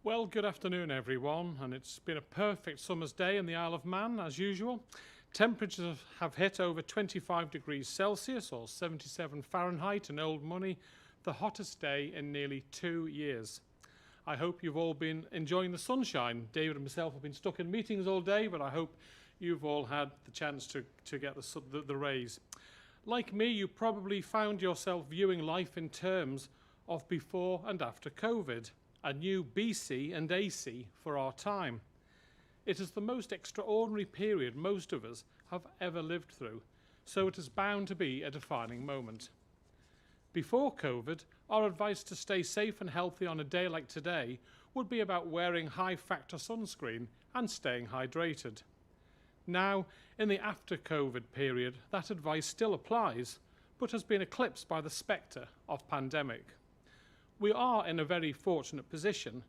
Well, good afternoon everyone, and it's been a perfect summer's day in the Isle of Man as usual. Temperatures have hit over 25 degrees Celsius or 77 Fahrenheit in old money, the hottest day in nearly 2 years. I hope you've all been enjoying the sunshine. David and myself have been stuck in meetings all day, but I hope you've all had the chance to get the rays. Like me, you probably found yourself viewing life in terms of before and after COVID. A new BC and AC for our time. It is the most extraordinary period most of us have ever lived through, so it is bound to be a defining moment. Before COVID, our advice to stay safe and healthy on a day like today would be about wearing high-factor sunscreen and staying hydrated. Now, in the after-COVID period, that advice still applies, but has been eclipsed by the spectre of pandemic. We are in a very fortunate position,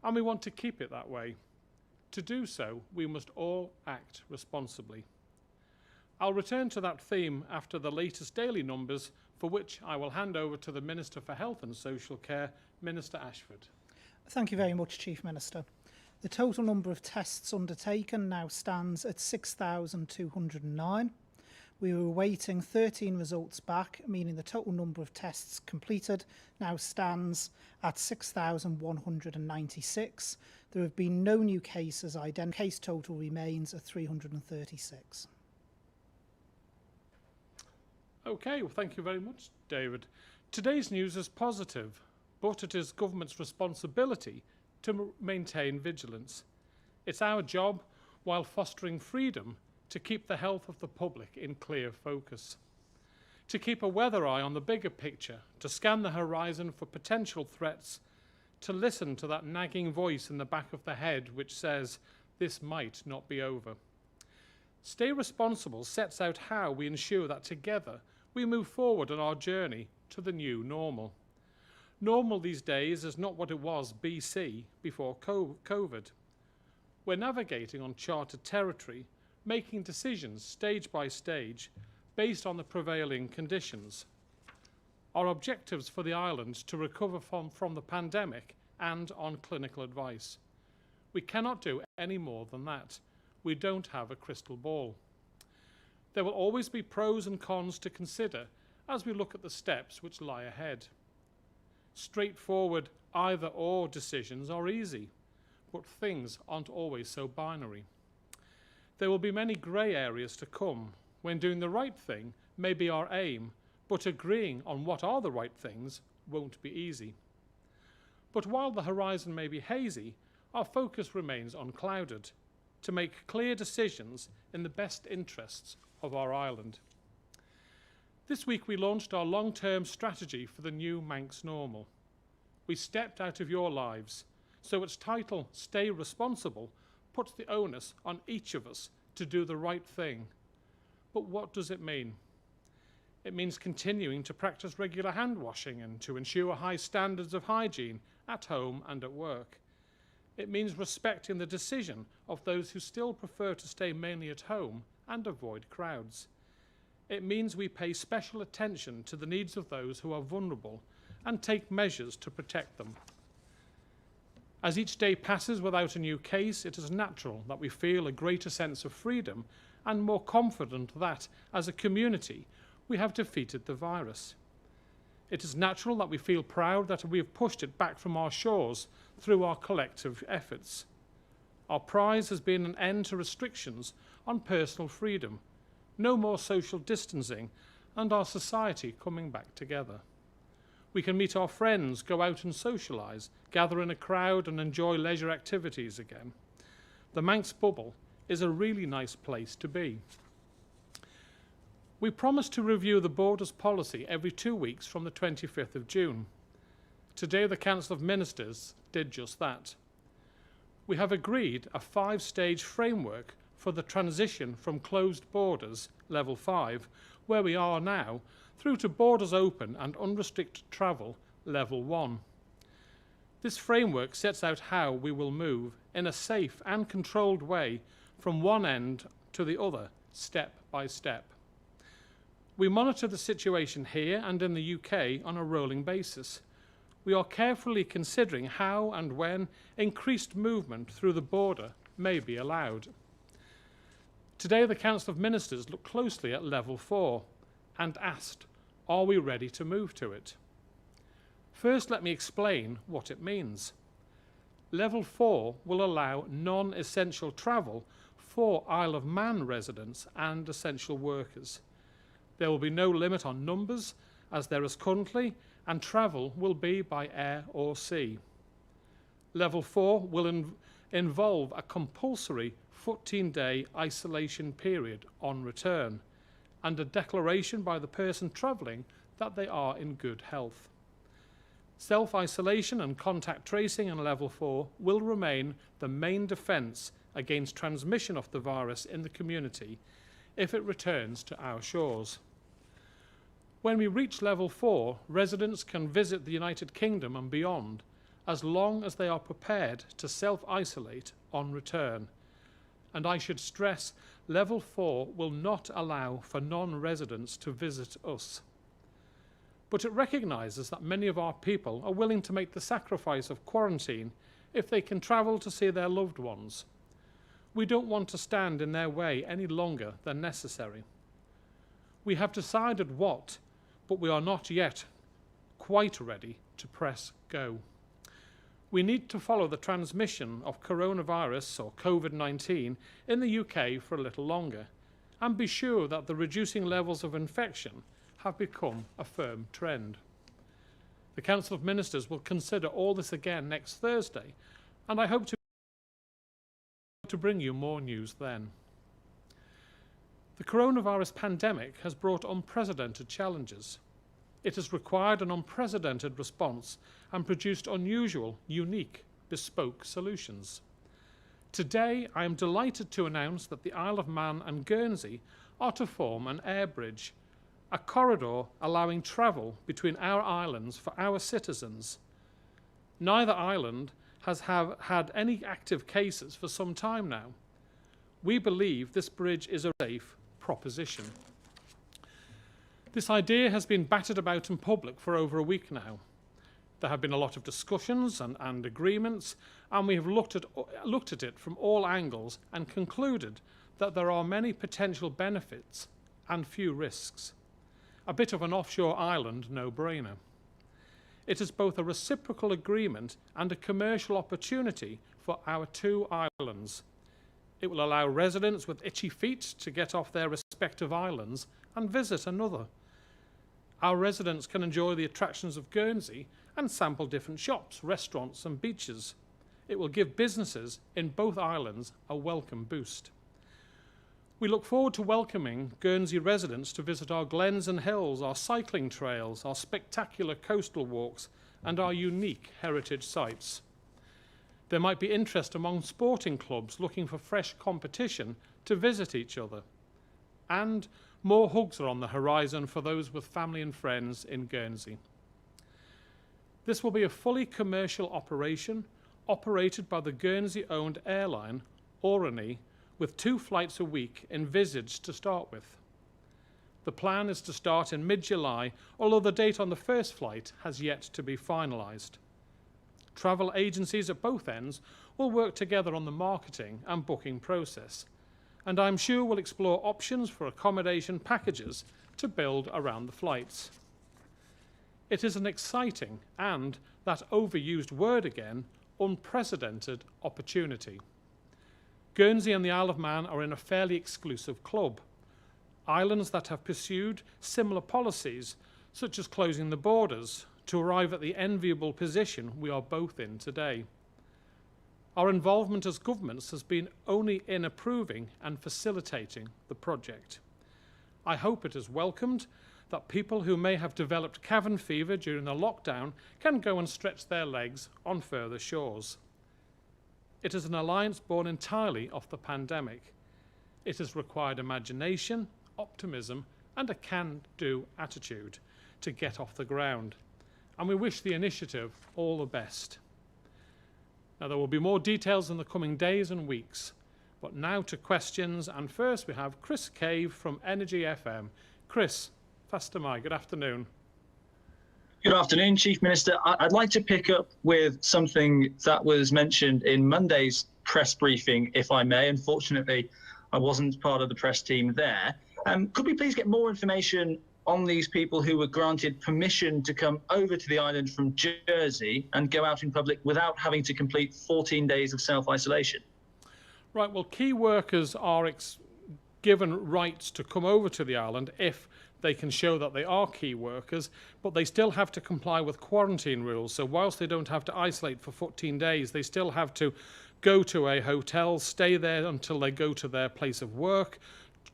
and we want to keep it that way. To do so, we must all act responsibly. I'll return to that theme after the latest daily numbers, for which I will hand over to the Minister for Health and Social Care, Minister Ashford. Thank you very much, Chief Minister. The total number of tests undertaken now stands at 6,209. We were awaiting 13 results back, meaning the total number of tests completed now stands at 6,196. There have been no new cases identified. Case total remains at 336. Okay, well, thank you very much, David. Today's news is positive, but it is government's responsibility to maintain vigilance. It's our job, while fostering freedom, to keep the health of the public in clear focus, to keep a weather eye on the bigger picture, to scan the horizon for potential threats, to listen to that nagging voice in the back of the head which says, this might not be over. Stay Responsible sets out how we ensure that together we move forward on our journey to the new normal. Normal these days is not what it was BC, before COVID. We're navigating on charted territory, making decisions stage by stage based on the prevailing conditions. Our objectives for the island to recover from the pandemic and on clinical advice. We cannot do any more than that. We don't have a crystal ball. There will always be pros and cons to consider as we look at the steps which lie ahead. Straightforward either-or decisions are easy, but things aren't always so binary. There will be many grey areas to come when doing the right thing may be our aim, but agreeing on what are the right things won't be easy. But while the horizon may be hazy, our focus remains unclouded to make clear decisions in the best interests of our island. This week we launched our long-term strategy for the new Manx normal. We stepped out of your lives, so its title, Stay Responsible, puts the onus on each of us to do the right thing. But what does it mean? It means continuing to practice regular hand washing and to ensure high standards of hygiene at home and at work. It means respecting the decision of those who still prefer to stay mainly at home and avoid crowds. It means we pay special attention to the needs of those who are vulnerable and take measures to protect them. As each day passes without a new case, it is natural that we feel a greater sense of freedom and more confident that, as a community, we have defeated the virus. It is natural that we feel proud that we have pushed it back from our shores through our collective efforts. Our prize has been an end to restrictions on personal freedom, no more social distancing, and our society coming back together. We can meet our friends, go out and socialise, gather in a crowd and enjoy leisure activities again. The Manx bubble is a really nice place to be. We promised to review the Borders policy every 2 weeks from the 25th of June. Today the Council of Ministers did just that. We have agreed a 5-stage framework for the transition from closed borders, level 5, where we are now, through to borders open and unrestricted travel, level 1. This framework sets out how we will move in a safe and controlled way from one end to the other, step by step. We monitor the situation here and in the UK on a rolling basis. we are carefully considering how and when increased movement through the border may be allowed. Today, the Council of Ministers looked closely at Level 4 and asked, are we ready to move to it? First, let me explain what it means. Level 4 will allow non-essential travel for Isle of Man residents and essential workers. There will be no limit on numbers, as there is currently, and travel will be by air or sea. Level 4 will involve a compulsory 14-day isolation period on return and a declaration by the person travelling that they are in good health. Self-isolation and contact tracing in Level 4 will remain the main defence against transmission of the virus in the community if it returns to our shores. When we reach Level 4, residents can visit the United Kingdom and beyond, as long as they are prepared to self-isolate on return. And I should stress, Level 4 will not allow for non-residents to visit us. But it recognises that many of our people are willing to make the sacrifice of quarantine if they can travel to see their loved ones. We don't want to stand in their way any longer than necessary. We have decided what, but we are not yet quite ready to press go. We need to follow the transmission of coronavirus or COVID-19 in the UK for a little longer and be sure that the reducing levels of infection have become a firm trend. The Council of Ministers will consider all this again next Thursday, and I hope to bring you more news then. The coronavirus pandemic has brought unprecedented challenges. It has required an unprecedented response and produced unusual, unique, bespoke solutions. Today, I am delighted to announce that the Isle of Man and Guernsey are to form an air bridge, a corridor allowing travel between our islands for our citizens. Neither island has had any active cases for some time now. We believe this bridge is a safe proposition. This idea has been battered about in public for over a week now. There have been a lot of discussions and agreements, and we have looked at it from all angles and concluded that there are many potential benefits and few risks. A bit of an offshore island no-brainer. It is both a reciprocal agreement and a commercial opportunity for our two islands. It will allow residents with itchy feet to get off their respective islands and visit another. Our residents can enjoy the attractions of Guernsey and sample different shops, restaurants and beaches. It will give businesses in both islands a welcome boost. We look forward to welcoming Guernsey residents to visit our glens and hills, our cycling trails, our spectacular coastal walks and our unique heritage sites. There might be interest among sporting clubs looking for fresh competition to visit each other. And more hugs are on the horizon for those with family and friends in Guernsey. This will be a fully commercial operation operated by the Guernsey-owned airline, Orani, with 2 flights a week envisaged to start with. The plan is to start in mid-July, although the date on the first flight has yet to be finalised. Travel agencies at both ends will work together on the marketing and booking process, and I'm sure we'll explore options for accommodation packages to build around the flights. It is an exciting and, that overused word again, unprecedented opportunity. Guernsey and the Isle of Man are in a fairly exclusive club. Islands that have pursued similar policies, such as closing the borders, to arrive at the enviable position we are both in today. Our involvement as governments has been only in approving and facilitating the project. I hope it is welcomed that people who may have developed cabin fever during the lockdown can go and stretch their legs on further shores. It is an alliance born entirely of the pandemic. It has required imagination, optimism, and a can-do attitude to get off the ground. And we wish the initiative all the best. Now, there will be more details in the coming days and weeks, but now to questions, and first we have Chris Cave from Energy FM. Chris, faster Mike, good afternoon. Good afternoon, Chief Minister. I'd like to pick up with something that was mentioned in Monday's press briefing, if I may. Unfortunately, I wasn't part of the press team there. Could we please get more information on these people who were granted permission to come over to the island from Jersey and go out in public without having to complete 14 days of self-isolation? Right, well, key workers are given rights to come over to the island if they can show that they are key workers, but they still have to comply with quarantine rules. So whilst they don't have to isolate for 14 days, they still have to go to a hotel, stay there until they go to their place of work,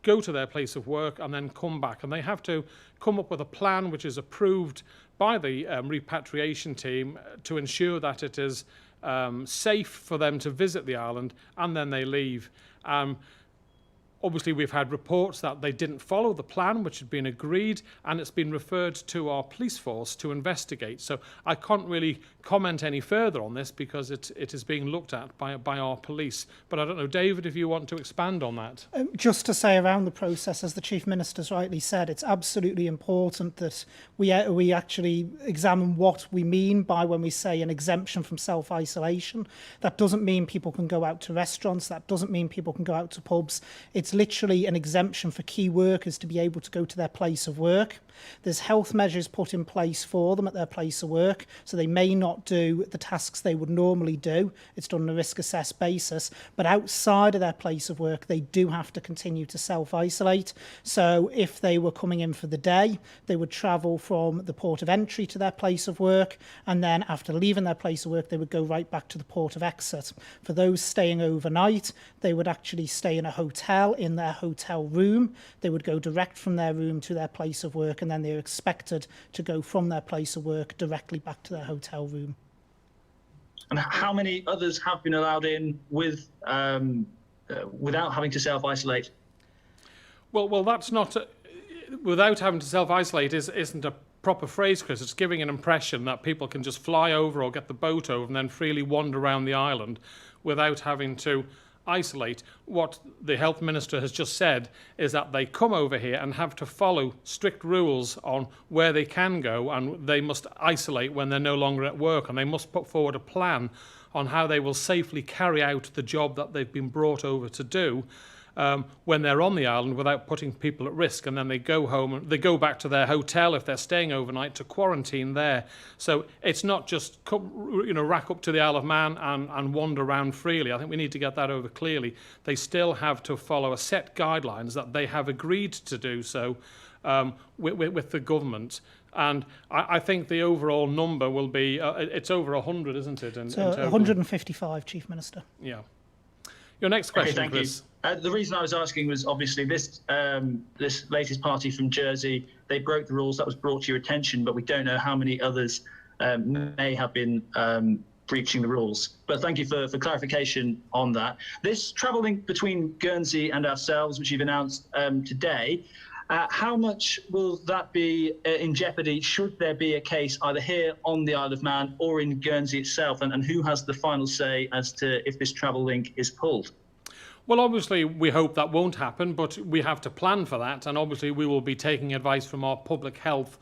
and then come back. And they have to come up with a plan which is approved by the repatriation team to ensure that it is safe for them to visit the island, and then they leave. Obviously, we've had reports that they didn't follow the plan which had been agreed, and it's been referred to our police force to investigate. So I can't really comment any further on this because it is being looked at by our police. But I don't know, David, if you want to expand on that. Just to say around the process, as the Chief Minister's rightly said, it's absolutely important that we actually examine what we mean by when we say an exemption from self-isolation. That doesn't mean people can go out to restaurants. That doesn't mean people can go out to pubs. It's literally an exemption for key workers to be able to go to their place of work. There's health measures put in place for them at their place of work, so they may not do the tasks they would normally do. It's done on a risk-assessed basis, but outside of their place of work, they do have to continue to self-isolate. So if they were coming in for the day, they would travel from the port of entry to their place of work, and then after leaving their place of work, they would go right back to the port of exit. For those staying overnight, they would actually stay in a hotel, in their hotel room. They would go direct from their room to their place of work, and then they're expected to go from their place of work directly back to their hotel room. And how many others have been allowed in with without having to self-isolate? Well, that's not without having to self-isolate isn't a proper phrase, Chris. It's giving an impression that people can just fly over or get the boat over and then freely wander around the island without having to isolate. What the health minister has just said is that they come over here and have to follow strict rules on where they can go, and they must isolate when they're no longer at work, and they must put forward a plan on how they will safely carry out the job that they've been brought over to do when they're on the island without putting people at risk. And then they go home and they go back to their hotel if they're staying overnight to quarantine there. So it's not just rack up to the Isle of Man and wander around freely. I think we need to get that over clearly. They still have to follow a set guidelines that they have agreed to do so with the government. And I think the overall number will be, it's over 100, isn't it? So 155, Chief Minister. Yeah. Your next question, okay, thank Chris. The reason I was asking was obviously this latest party from Jersey, they broke the rules. That was brought to your attention, but we don't know how many others may have been breaching the rules. But thank you for clarification on that. This travel link between Guernsey and ourselves, which you've announced today, how much will that be in jeopardy should there be a case either here on the Isle of Man or in Guernsey itself? And who has the final say as to if this travel link is pulled? Well, obviously, we hope that won't happen, but we have to plan for that. And obviously, we will be taking advice from our public health,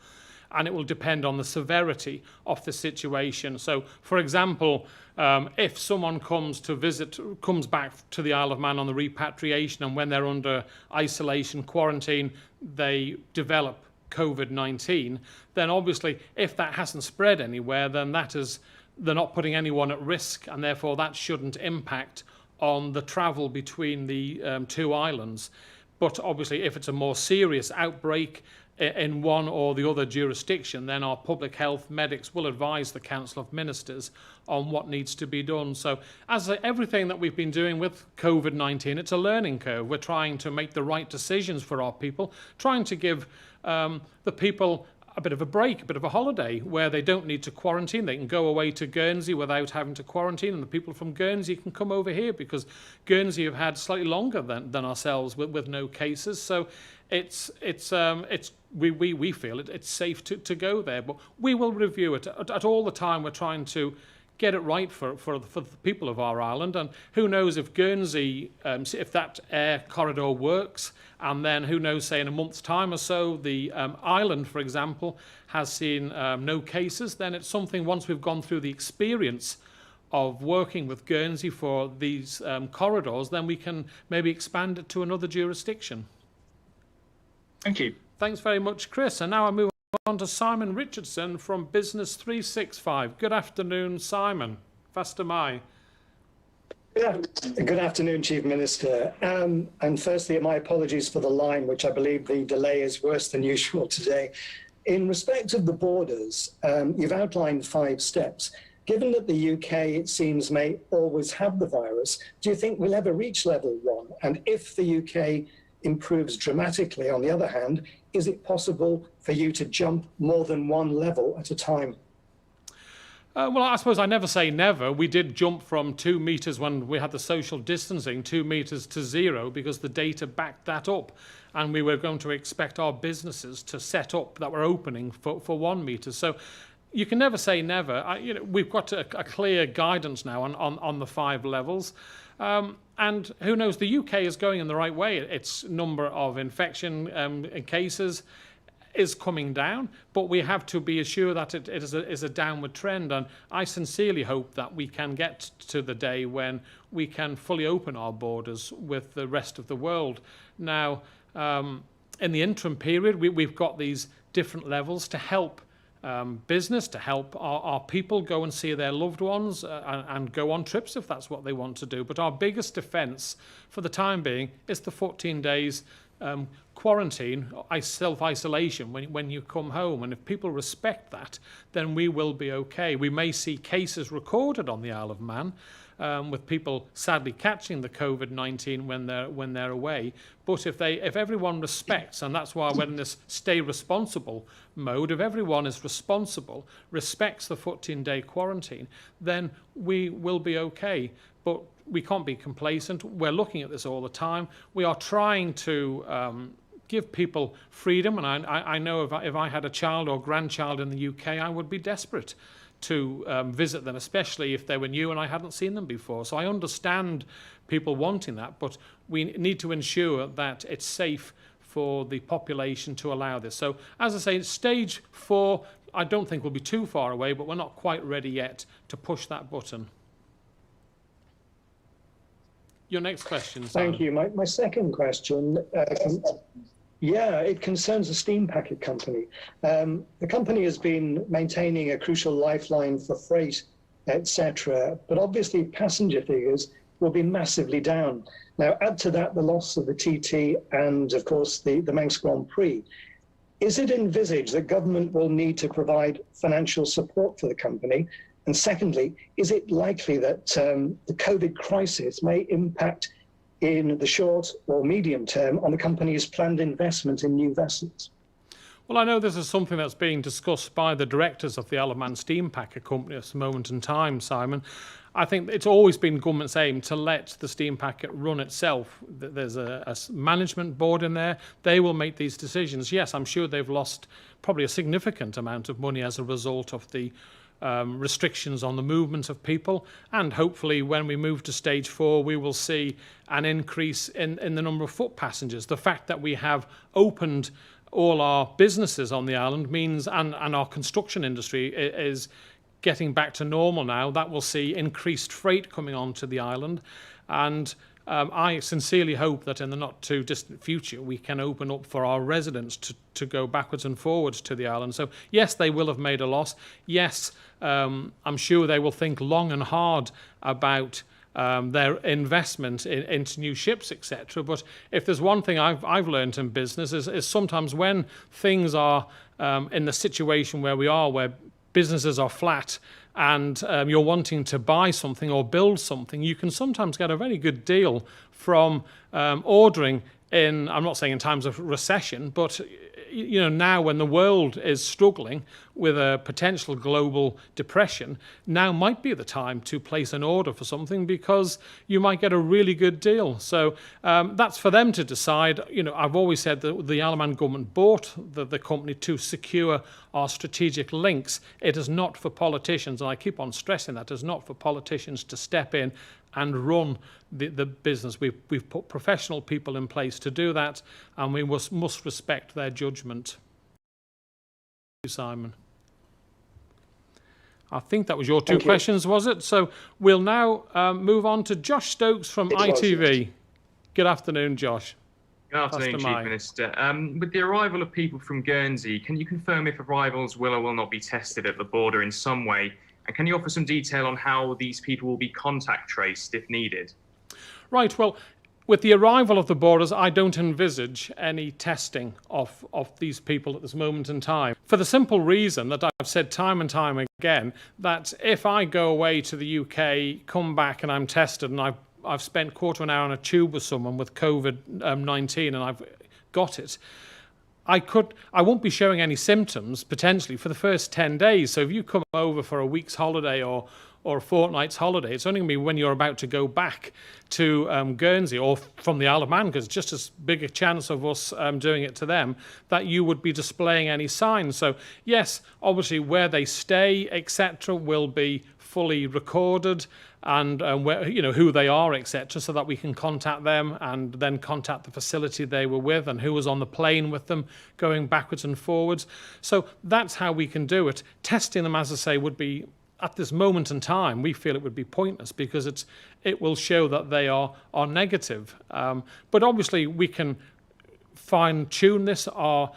and it will depend on the severity of the situation. So, for example, if someone comes back to the Isle of Man on the repatriation, and when they're under isolation, quarantine, they develop COVID-19, then obviously, if that hasn't spread anywhere, then they're not putting anyone at risk, and therefore that shouldn't impact on the travel between the two islands. But obviously, if it's a more serious outbreak in one or the other jurisdiction, then our public health medics will advise the Council of Ministers on what needs to be done. So as everything that we've been doing with COVID-19, it's a learning curve. We're trying to make the right decisions for our people, trying to give the people a bit of a break, a bit of a holiday, where they don't need to quarantine. They can go away to Guernsey without having to quarantine, and the people from Guernsey can come over here because Guernsey have had slightly longer than ourselves with no cases. So we feel it's safe to go there, but we will review it at all the time. We're trying to get it right for the people of our island. And who knows if Guernsey, if that air corridor works, and then who knows, say in a month's time or so, the island, for example, has seen no cases, then it's something, once we've gone through the experience of working with Guernsey for these corridors, then we can maybe expand it to another jurisdiction. Thank you. Thanks very much, Chris. And now I move on to Simon Richardson from Business 365. Good afternoon, Simon. Faster Mai. Good afternoon, Chief Minister. And firstly, my apologies for the line, which I believe the delay is worse than usual today. In respect of the borders, you've outlined 5 steps. Given that the UK, it seems, may always have the virus, do you think we'll ever reach level 1? And if the UK improves dramatically, on the other hand, is it possible for you to jump more than 1 level at a time? Well, I suppose I never say never. We did jump from 2 metres when we had the social distancing, 2 metres to 0, because the data backed that up. And we were going to expect our businesses to set up that were opening for 1 metre. So you can never say never. We've got a clear guidance now on the 5 levels. And who knows, the UK is going in the right way. Its number of infection cases is coming down, but we have to be assured that it is a downward trend. And I sincerely hope that we can get to the day when we can fully open our borders with the rest of the world. Now, in the interim period, we've got these different levels to help business, to help our people go and see their loved ones and go on trips if that's what they want to do. But our biggest defence for the time being is the 14 days quarantine, self-isolation when you come home. And if people respect that, then we will be okay. We may see cases recorded on the Isle of Man, with people sadly catching the COVID-19 when they're away. But if everyone respects, and that's why we're in this stay responsible mode, if everyone is responsible, respects the 14-day quarantine, then we will be okay. But we can't be complacent. We're looking at this all the time. We are trying to give people freedom, and I know if I had a child or grandchild in the UK, I would be desperate to visit them, especially if they were new and I hadn't seen them before. So I understand people wanting that, but we need to ensure that it's safe for the population to allow this. So as I say, stage 4, I don't think we'll be too far away, but we're not quite ready yet to push that button. Your next question, Simon. Thank you. My second question, it concerns the steam packet company. The company has been maintaining a crucial lifeline for freight, etc., but obviously passenger figures will be massively down. Now, add to that the loss of the TT and, of course, the Manx Grand Prix. Is it envisaged that government will need to provide financial support for the company? And secondly, is it likely that the COVID crisis may impact in the short or medium term on the company's planned investment in new vessels? Well, I know this is something that's being discussed by the directors of the Isle of Man Steam Packet Company at this moment in time, Simon. I think it's always been government's aim to let the steam packet run itself. There's a management board in there. They will make these decisions. Yes, I'm sure they've lost probably a significant amount of money as a result of the restrictions on the movement of people, and hopefully when we move to stage 4 we will see an increase in the number of foot passengers. The fact that we have opened all our businesses on the island means, and our construction industry is getting back to normal now, that will see increased freight coming onto the island. And I sincerely hope that in the not too distant future we can open up for our residents to go backwards and forwards to the island. So yes, they will have made a loss. Yes, I'm sure they will think long and hard about their investment into new ships, etc. But if there's one thing I've learned in business is sometimes when things are in the situation where we are, where businesses are flat, and you're wanting to buy something or build something, you can sometimes get a very good deal from ordering I'm not saying in times of recession, but now when the world is struggling with a potential global depression, now might be the time to place an order for something, because you might get a really good deal. So that's for them to decide. I've always said that the Isle of Man government bought the company to secure our strategic links. It is not for politicians, and I keep on stressing that, it is not for politicians to step in and run the business. We've put professional people in place to do that, and we must respect their judgment. Thank you, Simon. I think that was your two questions, was it? So we'll now move on to Josh Stokes from ITV. Good afternoon, Josh. Good afternoon, Chief Minister. With the arrival of people from Guernsey, can you confirm if arrivals will or will not be tested at the border in some way? And can you offer some detail on how these people will be contact traced if needed? Right, well, with the arrival of the borders, I don't envisage any testing of these people at this moment in time, for the simple reason that I've said time and time again, that if I go away to the UK, come back and I'm tested, and I've spent quarter of an hour on a tube with someone with COVID-19 and I've got it, I won't be showing any symptoms potentially for the first 10 days. So if you come over for a week's holiday or a fortnight's holiday, it's only going to be when you're about to go back to Guernsey or from the Isle of Man, because it's just as big a chance of us doing it to them, that you would be displaying any signs. So yes, obviously where they stay, etc., will be fully recorded, and where, who they are, etc., so that we can contact them and then contact the facility they were with and who was on the plane with them going backwards and forwards. So that's how we can do it. Testing them, as I say, would be, at this moment in time, we feel it would be pointless, because it will show that they are negative. But obviously we can fine-tune this. Our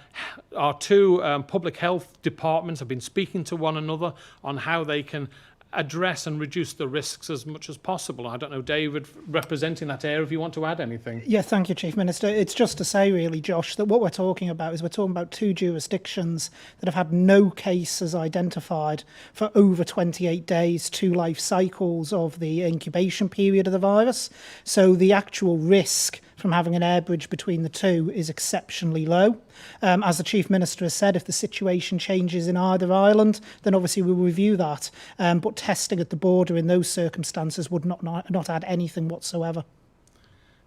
two public health departments have been speaking to one another on how they can address and reduce the risks as much as possible. I don't know, David, representing that area, if you want to add anything. Yeah, thank you, Chief Minister. It's just to say, really, Josh, that what we're talking about two jurisdictions that have had no cases identified for over 28 days, 2 life cycles of the incubation period of the virus. So the actual risk from having an air bridge between the two is exceptionally low. As the Chief Minister has said, if the situation changes in either island, then obviously we'll review that. But testing at the border in those circumstances would not add anything whatsoever.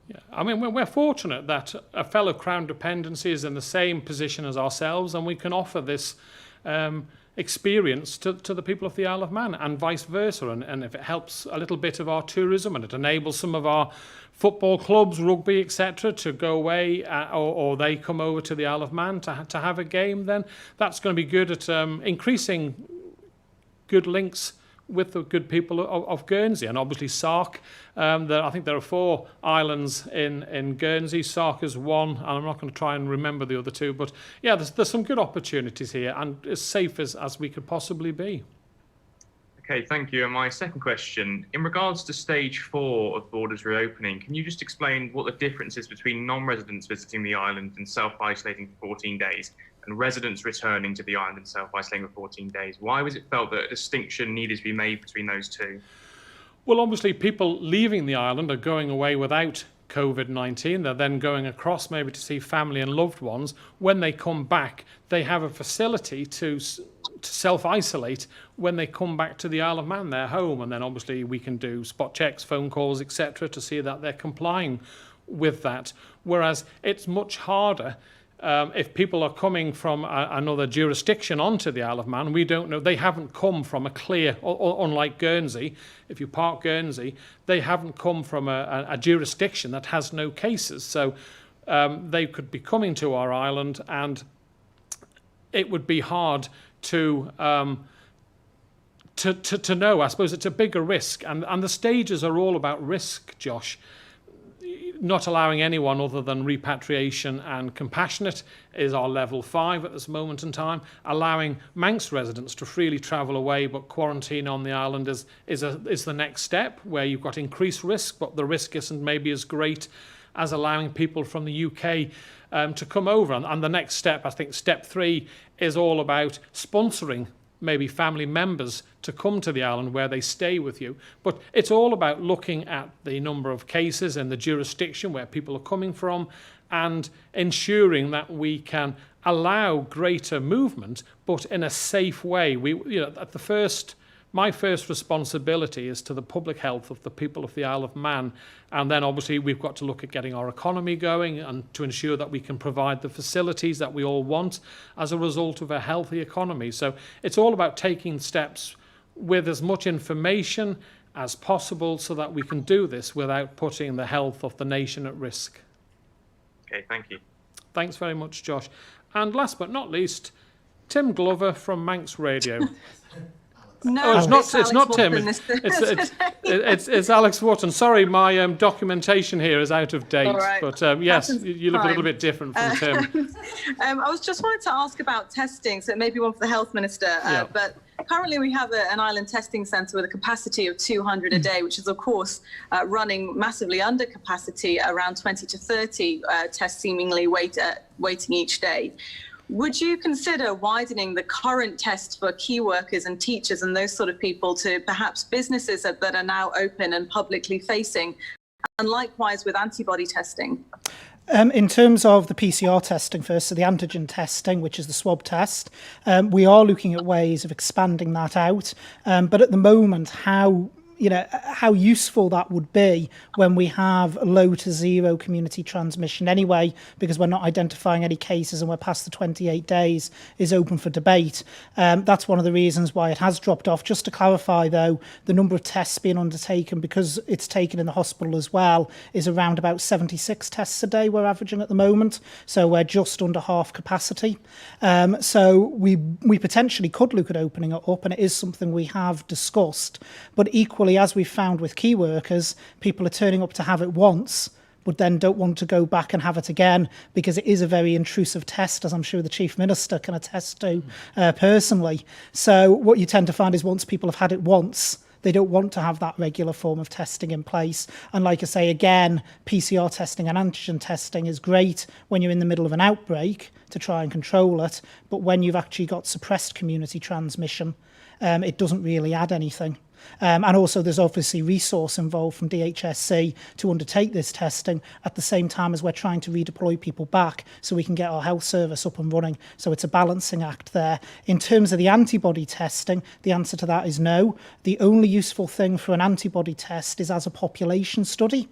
Yeah, I mean, we're fortunate that a fellow Crown dependency is in the same position as ourselves, and we can offer this experience to the people of the Isle of Man, and vice versa. And if it helps a little bit of our tourism, and it enables some of our football clubs, rugby, etc., to go away, or they come over to the Isle of Man to have a game, then that's going to be good at increasing good links with the good people of Guernsey. And obviously Sark, I think there are 4 islands in Guernsey. Sark is one, and I'm not going to try and remember the other 2, but yeah, there's some good opportunities here, and as safe as we could possibly be. Okay, thank you. And my second question, in regards to stage 4 of borders reopening, can you just explain what the difference is between non-residents visiting the island and self-isolating for 14 days and residents returning to the island and self-isolating for 14 days? Why was it felt that a distinction needed to be made between those two? Well, obviously people leaving the island are going away without COVID-19. They're then going across maybe to see family and loved ones. When they come back, they have a facility to self-isolate when they come back to the Isle of Man, their home. And then obviously we can do spot checks, phone calls, etc., to see that they're complying with that. Whereas it's much harder if people are coming from another jurisdiction onto the Isle of Man. We don't know, they haven't come from a clear, unlike Guernsey, if you park Guernsey, they haven't come from a jurisdiction that has no cases. So they could be coming to our island, and it would be hard to know. I suppose it's a bigger risk, and the stages are all about risk, Josh. Not allowing anyone other than repatriation and compassionate is our level 5 at this moment in time. Allowing Manx residents to freely travel away but quarantine on the island is the next step, where you've got increased risk, but the risk isn't maybe as great as allowing people from the UK to come over. And the next step, I think step 3, is all about sponsoring maybe family members to come to the island where they stay with you. But it's all about looking at the number of cases and the jurisdiction where people are coming from, and ensuring that we can allow greater movement, but in a safe way. My first responsibility is to the public health of the people of the Isle of Man, and then obviously we've got to look at getting our economy going and to ensure that we can provide the facilities that we all want as a result of a healthy economy. So it's all about taking steps with as much information as possible so that we can do this without putting the health of the nation at risk. Okay, thank you. Thanks very much, Josh. And last but not least, Tim Glover from Manx Radio. No, it's not Tim. It's Alex Wharton. Sorry, my documentation here is out of date. Right. But yes, you look a little bit different from Tim. I was just wanted to ask about testing, so maybe one for the Health Minister. Yeah. But currently we have an island testing centre with a capacity of 200 a day, which is, of course, running massively under capacity, around 20 to 30 tests seemingly waiting each day. Would you consider widening the current test for key workers and teachers and those sort of people to perhaps businesses that are now open and publicly facing, and likewise with antibody testing? In terms of the PCR testing first, so the antigen testing, which is the swab test, we are looking at ways of expanding that out. But at the moment, how useful that would be when we have low to zero community transmission anyway, because we're not identifying any cases and we're past the 28 days, is open for debate. That's one of the reasons why it has dropped off. Just to clarify, though, the number of tests being undertaken, because it's taken in the hospital as well, is around about 76 tests a day we're averaging at the moment. So we're just under half capacity. So we potentially could look at opening it up, and it is something we have discussed. But equally, as we've found with key workers, people are turning up to have it once, but then don't want to go back and have it again because it is a very intrusive test, as I'm sure the Chief Minister can attest to personally. So what you tend to find is once people have had it once, they don't want to have that regular form of testing in place. And like I say, again, PCR testing and antigen testing is great when you're in the middle of an outbreak to try and control it. But when you've actually got suppressed community transmission, it doesn't really add anything. And also there's obviously resource involved from DHSC to undertake this testing at the same time as we're trying to redeploy people back so we can get our health service up and running. So it's a balancing act there. In terms of the antibody testing, the answer to that is no. The only useful thing for an antibody test is as a population study.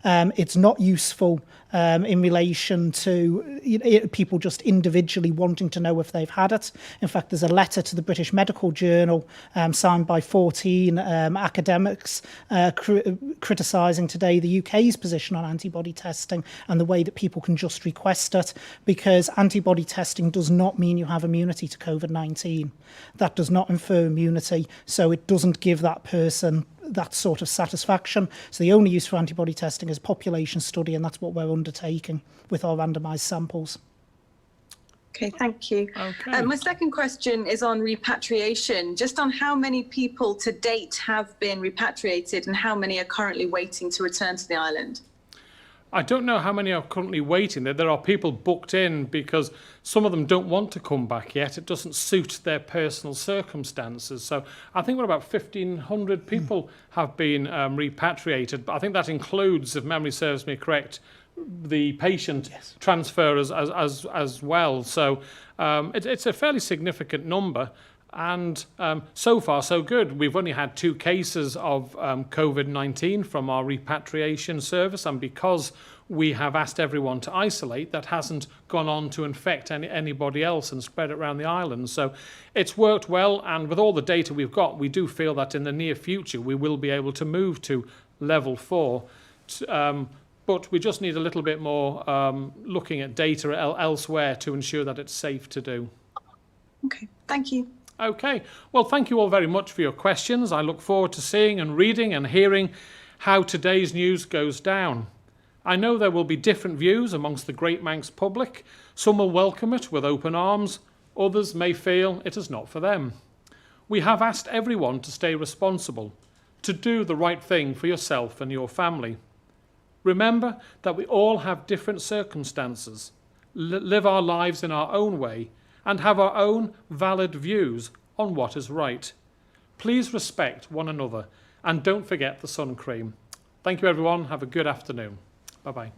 It's not useful in relation to people just individually wanting to know if they've had it. In fact, there's a letter to the British Medical Journal signed by 14 academics criticising today the UK's position on antibody testing and the way that people can just request it, because antibody testing does not mean you have immunity to COVID-19. That does not infer immunity, so it doesn't give that person that sort of satisfaction. So the only use for antibody testing is population study, and that's what we're undertaking with our randomised samples. Okay, thank you. Okay. My second question is on repatriation, just on how many people to date have been repatriated and how many are currently waiting to return to the island. I don't know how many are currently waiting. There are people booked in because some of them don't want to come back yet. It doesn't suit their personal circumstances. So I think we're about 1,500 people have been repatriated. But I think that includes, if memory serves me correct, the patient transfer as well. So it's a fairly significant number. And so far, so good. We've only had 2 cases of COVID-19 from our repatriation service, and because we have asked everyone to isolate, that hasn't gone on to infect anybody else and spread it around the island. So it's worked well, and with all the data we've got, we do feel that in the near future we will be able to move to level 4. But we just need a little bit more looking at data elsewhere to ensure that it's safe to do. Okay, thank you. Okay, well, thank you all very much for your questions. I look forward to seeing and reading and hearing how today's news goes down. I know there will be different views amongst the Great Manx public. Some will welcome it with open arms, others may feel it is not for them. We have asked everyone to stay responsible, to do the right thing for yourself and your family. Remember that we all have different circumstances, live our lives in our own way, and have our own valid views on what is right. Please respect one another and don't forget the sun cream. Thank you everyone. Have a good afternoon. Bye-bye.